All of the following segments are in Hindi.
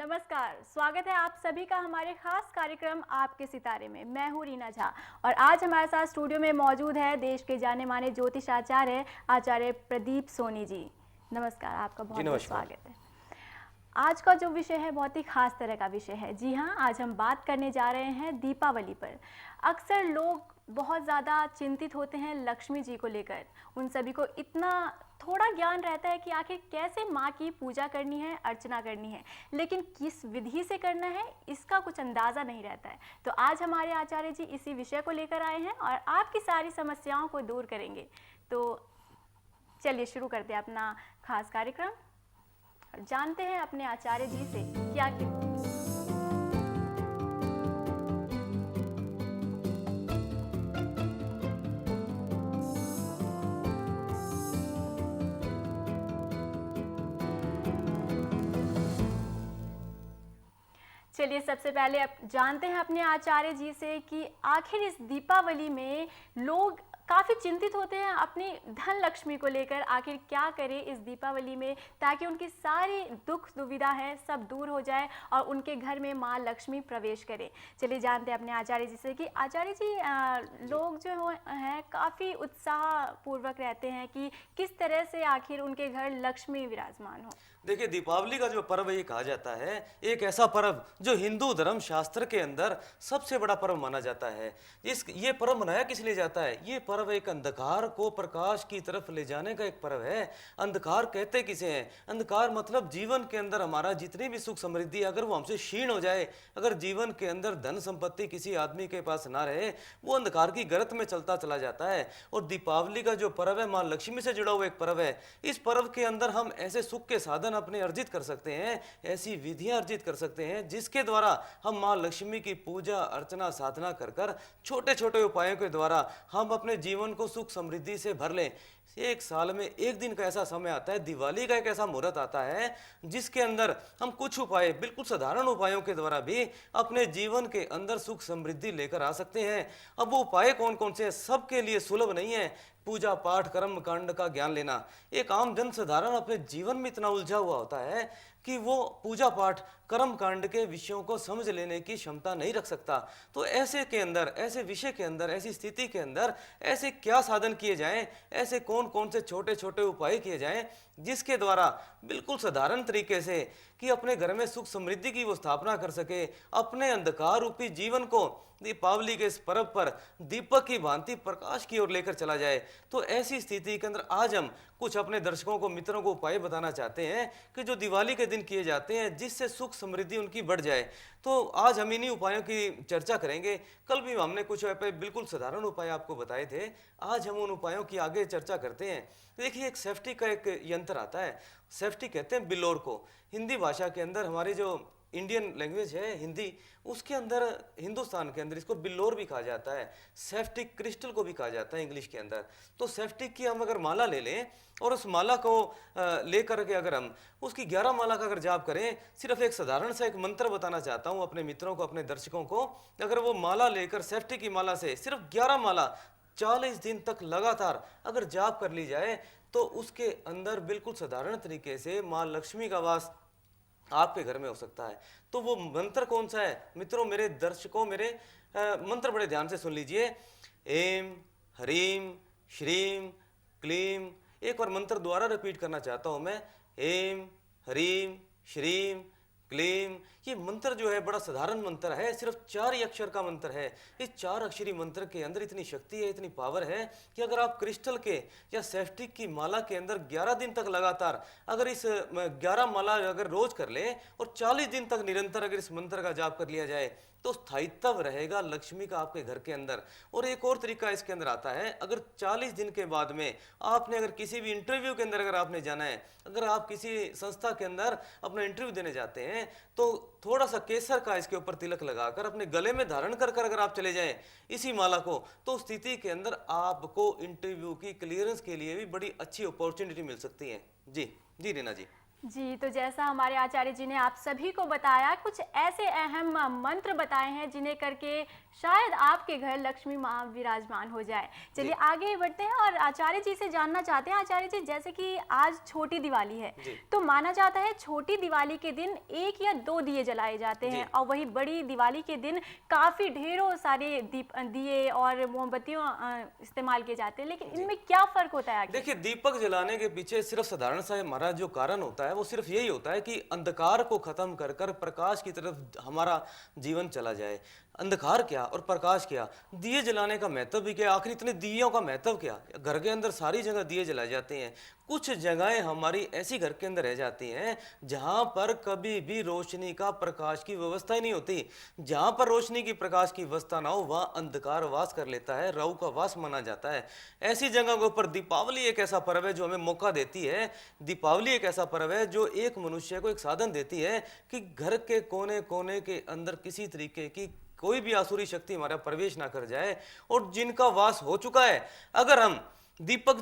नमस्कार, स्वागत है आप सभी का हमारे खास कार्यक्रम आपके सितारे में। मैं हूँ रीना झा और आज हमारे साथ स्टूडियो में मौजूद है देश के जाने माने ज्योतिष आचार्य आचार्य प्रदीप सोनी जी। नमस्कार, आपका बहुत बहुत स्वागत है। आज का जो विषय है बहुत ही खास तरह का विषय है। जी हाँ, आज हम बात करने जा रहे हैं दीपावली पर। अक्सर लोग बहुत ज़्यादा चिंतित होते हैं लक्ष्मी जी को लेकर। उन सभी को इतना थोड़ा ज्ञान रहता है कि आखिर कैसे माँ की पूजा करनी है, अर्चना करनी है, लेकिन किस विधि से करना है इसका कुछ अंदाज़ा नहीं रहता है। तो आज हमारे आचार्य जी इसी विषय को लेकर आए हैं और आपकी सारी समस्याओं को दूर करेंगे। तो चलिए शुरू करते हैं अपना खास कार्यक्रम और जानते हैं अपने आचार्य जी से क्या क्या। चलिए सबसे पहले अब जानते हैं अपने आचार्य जी से कि आखिर इस दीपावली में लोग काफ़ी चिंतित होते हैं अपनी धन लक्ष्मी को लेकर। आखिर क्या करें इस दीपावली में ताकि उनकी सारी दुख दुविधा है सब दूर हो जाए और उनके घर में माँ लक्ष्मी प्रवेश करे। चलिए जानते हैं अपने आचार्य जी से कि आचार्य जी लोग जो हैं काफ़ी उत्साहपूर्वक रहते हैं कि किस तरह से आखिर उनके घर लक्ष्मी विराजमान हो। देखिए, दीपावली का जो पर्व ये कहा जाता है, एक ऐसा पर्व जो हिंदू धर्म शास्त्र के अंदर सबसे बड़ा पर्व माना जाता है। ये पर्व मनाया किस लिए जाता है? ये पर्व एक अंधकार को प्रकाश की तरफ ले जाने का एक पर्व है। अंधकार कहते किसे हैं? अंधकार मतलब जीवन के अंदर हमारा जितनी भी सुख समृद्धि अगर वो हमसे क्षीण हो जाए, अगर जीवन के अंदर धन संपत्ति किसी आदमी के पास ना रहे, वो अंधकार की गर्त में चलता चला जाता है। और दीपावली का जो पर्व है माँ लक्ष्मी से जुड़ा हुआ एक पर्व है। इस पर्व के अंदर हम ऐसे सुख के साधन अपने अर्जित कर सकते हैं, ऐसी विधियां अर्जित कर सकते हैं जिसके द्वारा हम मां लक्ष्मी की पूजा अर्चना साधना कर कर छोटे छोटे उपायों के द्वारा हम अपने जीवन को सुख समृद्धि से भर लें। एक साल में एक दिन का ऐसा समय आता है, दिवाली का एक ऐसा मुहूर्त आता है जिसके अंदर हम कुछ उपाय, बिल्कुल साधारण उपायों के द्वारा भी अपने जीवन के अंदर सुख समृद्धि लेकर आ सकते हैं। अब वो उपाय कौन कौन से हैं? सबके लिए सुलभ नहीं है। पूजा पाठ कर्म कांड का ज्ञान लेना, एक आम जन साधारण अपने जीवन में इतना उलझा हुआ होता है कि वो पूजा पाठ कर्म कांड के विषयों को समझ लेने की क्षमता नहीं रख सकता। तो ऐसे के अंदर, ऐसे विषय के अंदर, ऐसी स्थिति के अंदर ऐसे क्या साधन किए जाएं, ऐसे कौन कौन से छोटे छोटे उपाय किए जाएं जिसके द्वारा बिल्कुल साधारण तरीके से कि अपने घर में सुख समृद्धि की वो स्थापना कर सके, अपने अंधकार रूपी जीवन को दीपावली के इस पर्व पर दीपक की भांति प्रकाश की ओर लेकर चला जाए। तो ऐसी स्थिति के अंदर आज हम कुछ अपने दर्शकों को, मित्रों को उपाय बताना चाहते हैं कि जो दिवाली के दिन किए जाते हैं जिससे सुख समृद्धि उनकी बढ़ जाए। तो आज हम इन्हीं उपायों की चर्चा करेंगे। कल भी हमने कुछ बिल्कुल साधारण उपाय आपको बताए थे, आज हम उन उपायों की आगे चर्चा करते हैं। देखिए, एक सेफ्टी का एक यंत्र आता है, सेफ्टी कहते हैं बिलोर को। हिंदी भाषा के अंदर हमारी जो इंडियन लैंग्वेज है हिंदी, उसके अंदर हिंदुस्तान के अंदर इसको बिल्लोर भी कहा जाता है, सेफ्टिक क्रिस्टल को भी कहा जाता है इंग्लिश के अंदर। तो सेफ्टिक की हम अगर माला ले लें और उस माला को लेकर के अगर हम उसकी 11 माला का अगर जाप करें, सिर्फ एक साधारण सा एक मंत्र बताना चाहता हूँ अपने मित्रों को, अपने दर्शकों को। अगर वो माला लेकर सेफ्टिक की माला से सिर्फ 11 माला 40 दिन तक लगातार अगर जाप कर ली जाए तो उसके अंदर बिल्कुल साधारण तरीके से माँ लक्ष्मी का वास आपके घर में हो सकता है। तो वो मंत्र कौन सा है मित्रों, मेरे दर्शकों, मेरे मंत्र बड़े ध्यान से सुन लीजिए। एम ह्रीम श्रीम क्लीम। एक बार मंत्र द्वारा रिपीट करना चाहता हूं मैं। एम ह्रीम श्रीम क्लीम। ये मंत्र जो है बड़ा साधारण मंत्र है, सिर्फ 4 ही अक्षर का मंत्र है। इस 4 अक्षरी मंत्र के अंदर इतनी शक्ति है, इतनी पावर है कि अगर आप क्रिस्टल के या सेफ्टिक की माला के अंदर 11 दिन तक लगातार अगर इस 11 माला अगर रोज कर ले और 40 दिन तक निरंतर अगर इस मंत्र का जाप कर लिया जाए तो स्थायित्व रहेगा लक्ष्मी का आपके घर के अंदर। और एक और तरीका इसके अंदर आता है, अगर 40 दिन के बाद में आपने अगर किसी भी इंटरव्यू के अंदर अगर आपने जाना है, अगर आप किसी संस्था के अंदर अपना इंटरव्यू देने जाते हैं तो थोड़ा सा केसर का इसके ऊपर तिलक लगाकर अपने गले में धारण कर कर अगर आप चले जाएं इसी माला को, तो स्थिति के अंदर आपको इंटरव्यू की क्लियरेंस के लिए भी बड़ी अच्छी अपॉर्चुनिटी मिल सकती है। जी जी रीना जी। जी, तो जैसा हमारे आचार्य जी ने आप सभी को बताया, कुछ ऐसे अहम मंत्र बताए हैं जिन्हें करके शायद आपके घर लक्ष्मी माँ विराजमान हो जाए। चलिए जी आगे बढ़ते हैं और आचार्य जी से जानना चाहते हैं, आचार्य जी जैसे कि आज छोटी दिवाली है, जी तो माना जाता है छोटी दिवाली के दिन 1 या 2 दिए जलाए जाते जी हैं और वही बड़ी दिवाली के दिन काफ़ी ढेरों सारे दिए और मोमबत्तियों इस्तेमाल किए जाते हैं, लेकिन जी इनमें क्या फ़र्क होता है आखिर? देखिए, दीपक जलाने के पीछे सिर्फ साधारण सा हमारा जो कारण होता है वो सिर्फ यही होता है कि अंधकार को खत्म कर कर प्रकाश की तरफ हमारा जीवन चला जाए। अंधकार क्या और प्रकाश क्या, दिए जलाने का महत्व भी क्या, आखिर इतने दियों का महत्व क्या। घर के अंदर सारी जगह दिए जलाए जाते हैं, कुछ जगहें हमारी ऐसी घर के अंदर रह जाती हैं जहां पर कभी भी रोशनी का प्रकाश की व्यवस्था ही नहीं होती। जहां पर रोशनी की प्रकाश की व्यवस्था ना हो वहां अंधकार वास कर लेता है, राहु का वास माना जाता है। ऐसी जगह के ऊपर दीपावली एक ऐसा पर्व है जो हमें मौका देती है। दीपावली एक ऐसा पर्व है जो एक मनुष्य को एक साधन देती है कि घर के कोने कोने के अंदर किसी तरीके की कोई भी आसुरी शक्ति हमारा प्रवेश ना कर जाए। और जिनका वास हो चुका है, अगर हम दीपक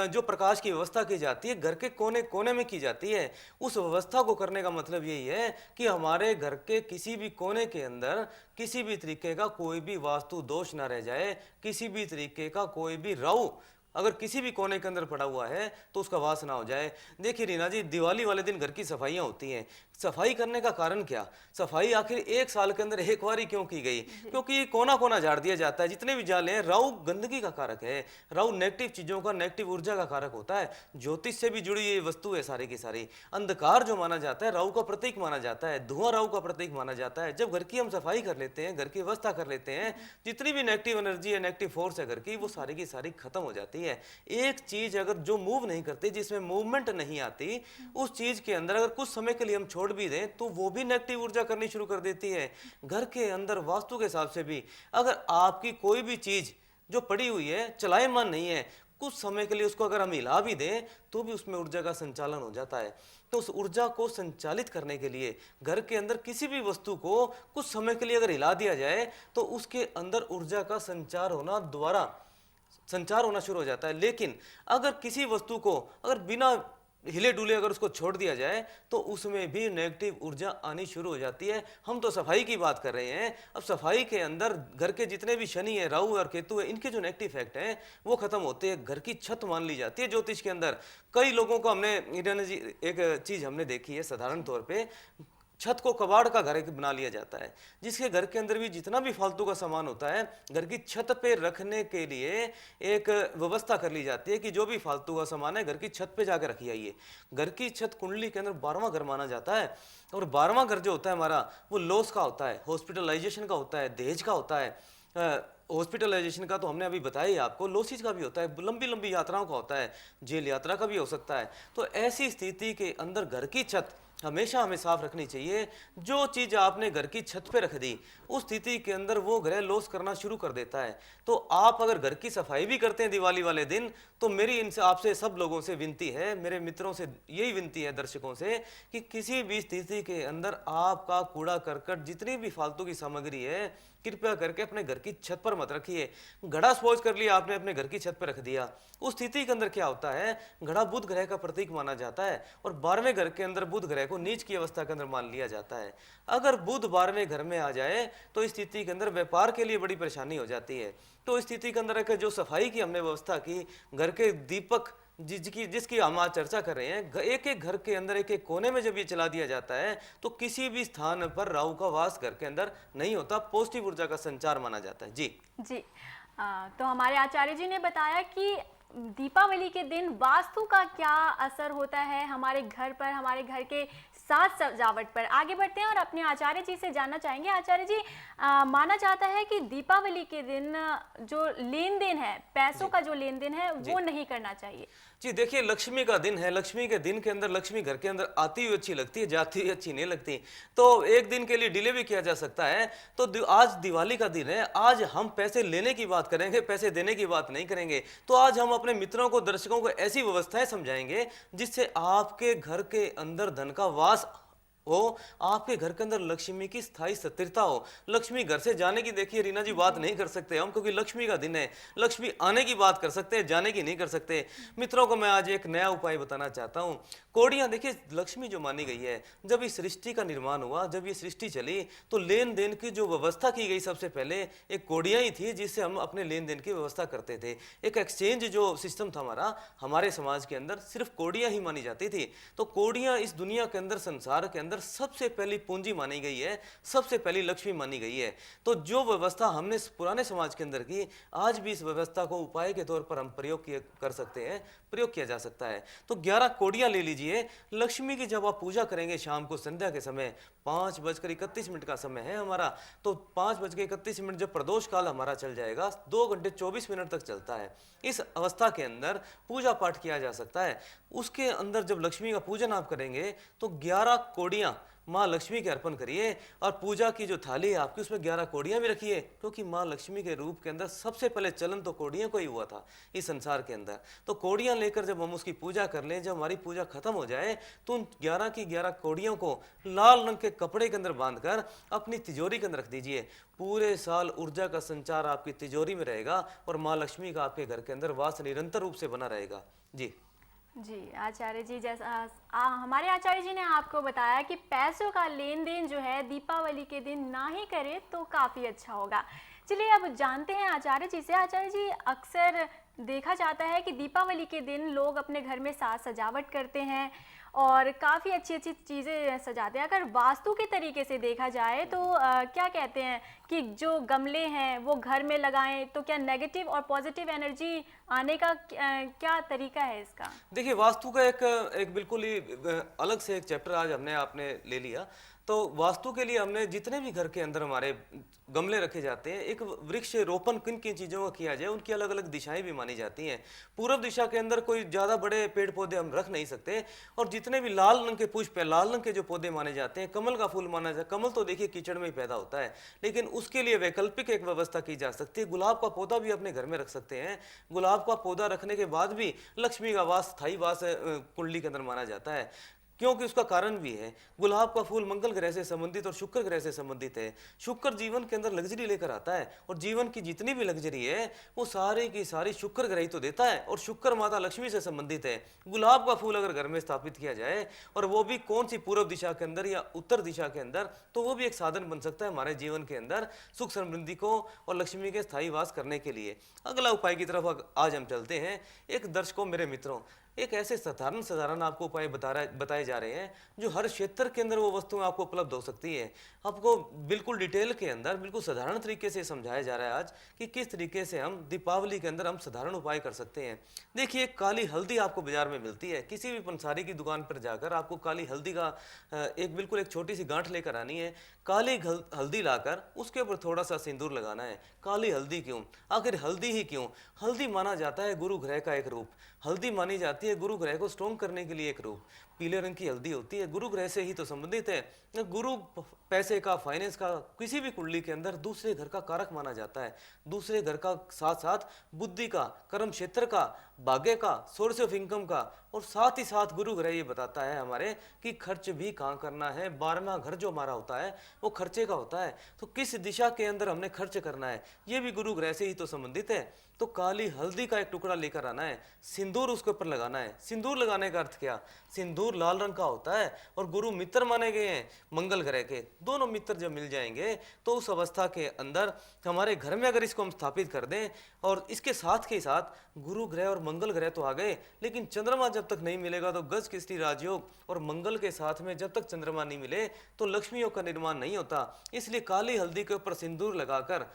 जो प्रकाश की व्यवस्था की जाती है घर के कोने कोने में की जाती है, उस व्यवस्था को करने का मतलब यही है कि हमारे घर के किसी भी कोने के अंदर किसी भी तरीके का कोई भी वास्तु दोष ना रह जाए, किसी भी तरीके का कोई भी राहु अगर किसी भी कोने के अंदर पड़ा हुआ है तो उसका वास ना हो जाए। देखिए रीना जी, दिवाली वाले दिन घर की सफाइयाँ होती हैं। सफाई करने का कारण क्या, सफाई आखिर एक साल के अंदर एक बार ही क्यों की गई? क्योंकि कोना कोना झाड़ दिया जाता है। जितने भी जाले हैं, राहु गंदगी का कारक है, राहु नेगेटिव चीजों का, नेगेटिव ऊर्जा का कारक होता है। ज्योतिष से भी जुड़ी ये वस्तु है सारी की सारी। अंधकार जो माना जाता है राहु का प्रतीक माना जाता है, धुआं राहु का प्रतीक माना जाता है। जब घर की हम सफाई कर लेते हैं, घर की व्यवस्था कर लेते हैं, जितनी भी नेगेटिव एनर्जी है, नेगेटिव फोर्स है घर की, वो सारी की सारी खत्म हो जाती है। एक चीज अगर जो मूव नहीं करती, जिसमें मूवमेंट नहीं आती, उस चीज के अंदर अगर कुछ समय के लिए हम छोड़ भी दें तो वो भी नेगेटिव ऊर्जा करनी शुरू कर देती है। घर के अंदर वास्तु के हिसाब से भी अगर आपकी कोई भी चीज जो पड़ी हुई है चलायमान नहीं है, कुछ समय के लिए उसको अगर हम हिला भी दें तो भी उसमें ऊर्जा का संचालन हो जाता है। तो उस ऊर्जा को संचालित करने के लिए घर के अंदर किसी भी वस्तु को कुछ समय के लिए अगर हिला दिया जाए तो उसके अंदर ऊर्जा का संचार होना शुरू हो जाता है। लेकिन अगर किसी वस्तु को अगर बिना हिले डुले अगर उसको छोड़ दिया जाए तो उसमें भी नेगेटिव ऊर्जा आनी शुरू हो जाती है। हम तो सफाई की बात कर रहे हैं। अब सफाई के अंदर घर के जितने भी शनि है, राहु और केतु है, इनके जो नेगेटिव इफेक्ट हैं वो खत्म होते हैं। घर की छत मान ली जाती है ज्योतिष के अंदर। कई लोगों को हमने एक चीज हमने देखी है, साधारण तौर पे छत को कबाड़ का घर एक बना लिया जाता है, जिसके घर के अंदर भी जितना भी फालतू का सामान होता है घर की छत पे रखने के लिए एक व्यवस्था कर ली जाती है कि जो भी फालतू का सामान है घर की छत पे जाकर रखी आइए। घर की छत कुंडली के अंदर 12वां घर माना जाता है और 12वां घर जो होता है हमारा वो लॉस का होता है, हॉस्पिटलाइजेशन का होता है, दहेज का होता है। हॉस्पिटलाइजेशन का तो हमने अभी बताया ही आपको, लॉसेज का भी होता है, लंबी लंबी यात्राओं का होता है, जेल यात्रा का भी हो सकता है। तो ऐसी स्थिति के अंदर घर की छत हमेशा हमें साफ रखनी चाहिए। जो चीज आपने घर की छत पे रख दी उस स्थिति के अंदर वो ग्रह लॉस करना शुरू कर देता है। तो आप अगर घर की सफाई भी करते हैं दिवाली वाले दिन तो मेरी इनसे आपसे सब लोगों से विनती है, मेरे मित्रों से यही विनती है, दर्शकों से, कि किसी भी स्थिति के अंदर आपका कूड़ा करकट जितनी भी फालतू की सामग्री है कृपया करके अपने घर की छत पर मत रखिए। घड़ा सपोज कर लिया आपने अपने घर की छत पर रख दिया, उस स्थिति के अंदर क्या होता है, घड़ा बुध ग्रह का प्रतीक माना जाता है और 12वें घर के अंदर बुध ग्रह को नीच की अवस्था के अंदर मान लिया जाता है। अगर बुध 12वें घर में आ जाए तो इस स्थिति के अंदर व्यापार के लिए बड़ी परेशानी हो जाती है। तो इस स्थिति के अंदर जो सफाई की हमने व्यवस्था की, घर के दीपक जिसकी हम आज चर्चा कर रहे हैं, एक एक घर के अंदर एक एक कोने में जब ये चला दिया जाता है तो किसी भी स्थान पर राहु का वास घर के अंदर नहीं होता, पॉजिटिव ऊर्जा का संचार माना जाता है। जी जी तो हमारे आचार्य जी ने बताया कि दीपावली के दिन वास्तु का क्या असर होता है हमारे घर पर, हमारे घर के साज सजावट पर। आगे बढ़ते हैं और अपने आचार्य जी से जानना चाहेंगे। आचार्य जी, माना जाता है कि दीपावली के दिन जो लेन देन है, पैसों का जो लेन देन है वो नहीं करना चाहिए। जी देखिए, लक्ष्मी का दिन है, लक्ष्मी के दिन के अंदर लक्ष्मी घर के अंदर आती हुई अच्छी लगती है, जाती हुई अच्छी नहीं लगती। तो एक दिन के लिए डिले भी किया जा सकता है। तो आज दिवाली का दिन है, आज हम पैसे लेने की बात करेंगे, पैसे देने की बात नहीं करेंगे। तो आज हम अपने मित्रों को, दर्शकों को ऐसी व्यवस्थाएं समझाएंगे जिससे आपके घर के अंदर धन का वास हो, आपके घर के अंदर लक्ष्मी की स्थायी स्थिरता हो। लक्ष्मी घर से जाने की देखिए रीना जी बात नहीं कर सकते हम, क्योंकि लक्ष्मी का दिन है। लक्ष्मी आने की बात कर सकते हैं, जाने की नहीं कर सकते। मित्रों को मैं आज एक नया उपाय बताना चाहता हूँ। कौड़ियाँ देखिए, लक्ष्मी जो मानी गई है, जब इस सृष्टि का निर्माण हुआ, जब ये सृष्टि चली, तो लेन देन की जो व्यवस्था की गई सबसे पहले एक कौड़ियाँ ही थी, जिससे हम अपने लेन देन की व्यवस्था करते थे। एक एक्सचेंज जो सिस्टम था हमारे समाज के अंदर सिर्फ कौड़ियाँ ही मानी जाती थी। तो कौड़ियाँ इस दुनिया के अंदर, संसार के अंदर सबसे पहली पूंजी मानी गई है, सबसे पहली लक्ष्मी मानी गई है। तो जो व्यवस्था हमने पुराने समाज के अंदर की, आज भी इस व्यवस्था को उपाय के तौर पर हम कर सकते हैं, प्रयोग किया जा सकता है। तो 11 कौड़ियाँ ले लीजिए। लक्ष्मी की जब आप पूजा करेंगे शाम को संध्या के समय, 5:31 का समय है हमारा, तो 5:31 जब प्रदोष काल हमारा चल जाएगा, 2 घंटे 24 मिनट तक चलता है। इस अवस्था के अंदर पूजा पाठ किया जा सकता है। उसके अंदर जब लक्ष्मी का पूजन आप करेंगे तो 11 कौड़ियाँ माँ लक्ष्मी के अर्पण करिए, और पूजा की जो थाली है आपकी, उसमें 11 कौड़ियाँ भी रखिए, क्योंकि माँ लक्ष्मी के रूप के अंदर सबसे पहले चलन तो कौड़ियों को ही हुआ था इस संसार के अंदर। तो कौड़ियाँ लेकर जब हम उसकी पूजा कर लें, जब हमारी पूजा खत्म हो जाए, तो उन 11 की 11 कौड़ियों को लाल रंग के कपड़े के अंदर बांधकर अपनी तिजोरी के अंदर रख दीजिए। पूरे साल ऊर्जा का संचार आपकी तिजोरी में रहेगा, और माँ लक्ष्मी का आपके घर के अंदर वास निरंतर रूप से बना रहेगा। जी जी आचार्य जी, जैसा हमारे आचार्य जी ने आपको बताया कि पैसों का लेन देन जो है दीपावली के दिन ना ही करें तो काफ़ी अच्छा होगा। चलिए अब जानते हैं आचार्य जी से। आचार्य जी, अक्सर देखा जाता है कि दीपावली के दिन लोग अपने घर में साज सजावट करते हैं और काफ़ी अच्छी अच्छी चीज़ें सजाते हैं। अगर वास्तु के तरीके से देखा जाए तो क्या कहते हैं कि जो गमले हैं वो घर में लगाएं, तो क्या नेगेटिव और पॉजिटिव एनर्जी आने का क्या तरीका है इसका? देखिए, वास्तु का एक एक बिल्कुल ही अलग से एक चैप्टर आज हमने आपने ले लिया। तो वास्तु के लिए हमने जितने भी घर के अंदर हमारे गमले रखे जाते हैं, एक वृक्ष रोपण किन किन चीज़ों का किया जाए, उनकी अलग अलग दिशाएं भी मानी जाती हैं। पूर्व दिशा के अंदर कोई ज़्यादा बड़े पेड़ पौधे हम रख नहीं सकते, और जितने भी लाल रंग के पुष्प है, लाल रंग के जो पौधे माने जाते हैं, कमल का फूल माना जाता है। कमल तो देखिए कीचड़ में ही पैदा होता है, लेकिन उसके लिए वैकल्पिक एक व्यवस्था की जा सकती है। गुलाब का पौधा भी अपने घर में रख सकते हैं। गुलाब का पौधा रखने के बाद भी लक्ष्मी का वास, स्थायी वास कुंडली के अंदर माना जाता है, क्योंकि उसका कारण भी है। गुलाब का फूल मंगल ग्रह से संबंधित और शुक्र ग्रह से संबंधित है। शुक्र जीवन के अंदर लग्जरी लेकर आता है, और जीवन की जितनी भी लग्जरी है वो सारी की सारी शुक्र ग्रह ही तो देता है, और शुक्र माता लक्ष्मी से संबंधित है। गुलाब का फूल अगर घर में स्थापित किया जाए, और वो भी कौन सी, पूर्व दिशा के अंदर या उत्तर दिशा के अंदर, तो वो भी एक साधन बन सकता है हमारे जीवन के अंदर सुख समृद्धि को और लक्ष्मी के स्थायी वास करने के लिए। अगला उपाय की तरफ आज हम चलते हैं। एक दर्शकों, मेरे मित्रों, एक ऐसे साधारण साधारण आपको उपाय बताए जा रहे हैं जो हर क्षेत्र के अंदर वो वस्तुएं आपको उपलब्ध हो सकती है। आपको बिल्कुल डिटेल के अंदर, बिल्कुल साधारण तरीके से समझाया जा रहा है आज कि किस तरीके से हम दीपावली के अंदर हम साधारण उपाय कर सकते हैं। देखिए, काली हल्दी आपको बाजार में मिलती है। किसी भी पंसारी की दुकान पर जाकर आपको काली हल्दी का एक बिल्कुल एक छोटी सी गांठ लेकर आनी है। काली हल्दी लाकर उसके ऊपर थोड़ा सा सिंदूर लगाना है। काली हल्दी क्यों? आखिर हल्दी ही क्यों? हल्दी माना जाता है गुरु ग्रह का एक रूप। हल्दी मानी जाती है गुरु ग्रह को स्ट्रॉन्ग करने के लिए एक रूप। पीले रंग की हल्दी होती है, गुरु ग्रह से ही तो संबंधित है। गुरु पैसे का, फाइनेंस का, किसी भी कुंडली के अंदर दूसरे घर का कारक माना जाता है। दूसरे घर का साथ साथ बुद्धि का, कर्म क्षेत्र का, भाग्य का, सोर्स ऑफ इनकम का, और साथ ही साथ गुरु ग्रह ये बताता है हमारे कि खर्च भी कहाँ करना है। 12वां घर जो हमारा होता है वो खर्चे का होता है, तो किस दिशा के अंदर हमने खर्च करना है, ये भी गुरु ग्रह से ही तो संबंधित है। तो काली हल्दी का एक टुकड़ा लेकर आना है, सिंदूर उसके ऊपर लगाना है। सिंदूर लगाने का अर्थ क्या? सिंदूर लाल रंग का होता है, और गुरु मित्र माने गए हैं मंगल ग्रह के। दोनों मित्र जब मिल जाएंगे तो उस अवस्था के अंदर हमारे घर में अगर इसको हम स्थापित कर दें, और इसके साथ के साथ गुरु ग्रह और मंगल ग्रह तो आ गए, लेकिन चंद्रमा जब तक नहीं मिलेगा तो गज किस्ती राजयोग, और मंगल के साथ में जब तक चंद्रमा नहीं मिले तो लक्ष्मियों का निर्माण नहीं होता। इसलिए काली हल्दी के ऊपर सिंदूर लगाकर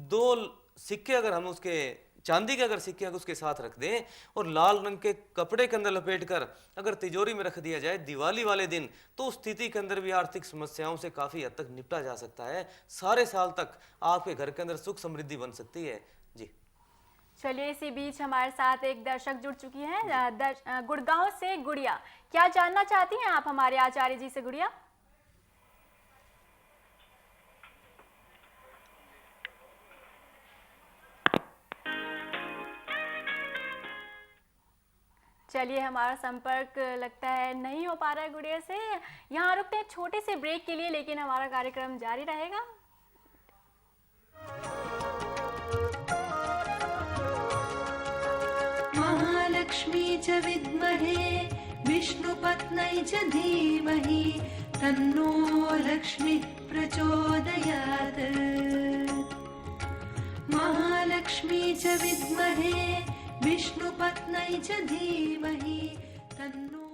2 सिक्के अगर हम उसके, चांदी के अगर सिक्के उसके साथ रख दें, और लाल रंग के कपड़े के अंदर लपेटकर अगर तिजोरी में रख दिया जाए दिवाली वाले दिन, तो उस स्थिति के अंदर भी आर्थिक समस्याओं से काफी हद तक निपटा जा सकता है। सारे साल तक आपके घर के अंदर सुख समृद्धि बन सकती है। जी चलिए, इसी बीच हमारे साथ एक दर्शक जुड़ चुकी हैं, गुड़गांव से गुड़िया। क्या जानना चाहती हैं आप हमारे आचार्य जी से गुड़िया? चलिए हमारा संपर्क लगता है नहीं हो पा रहा है गुड़िया से। यहाँ रुकते हैं छोटे से ब्रेक के लिए, लेकिन हमारा कार्यक्रम जारी रहेगा। महालक्ष्मी च विद्महे विष्णुपत्नै च धीमहि तन्नो लक्ष्मी प्रचोदयात्। महालक्ष्मी च विद्महे विष्णुपत्नै च धीमहि तन्नो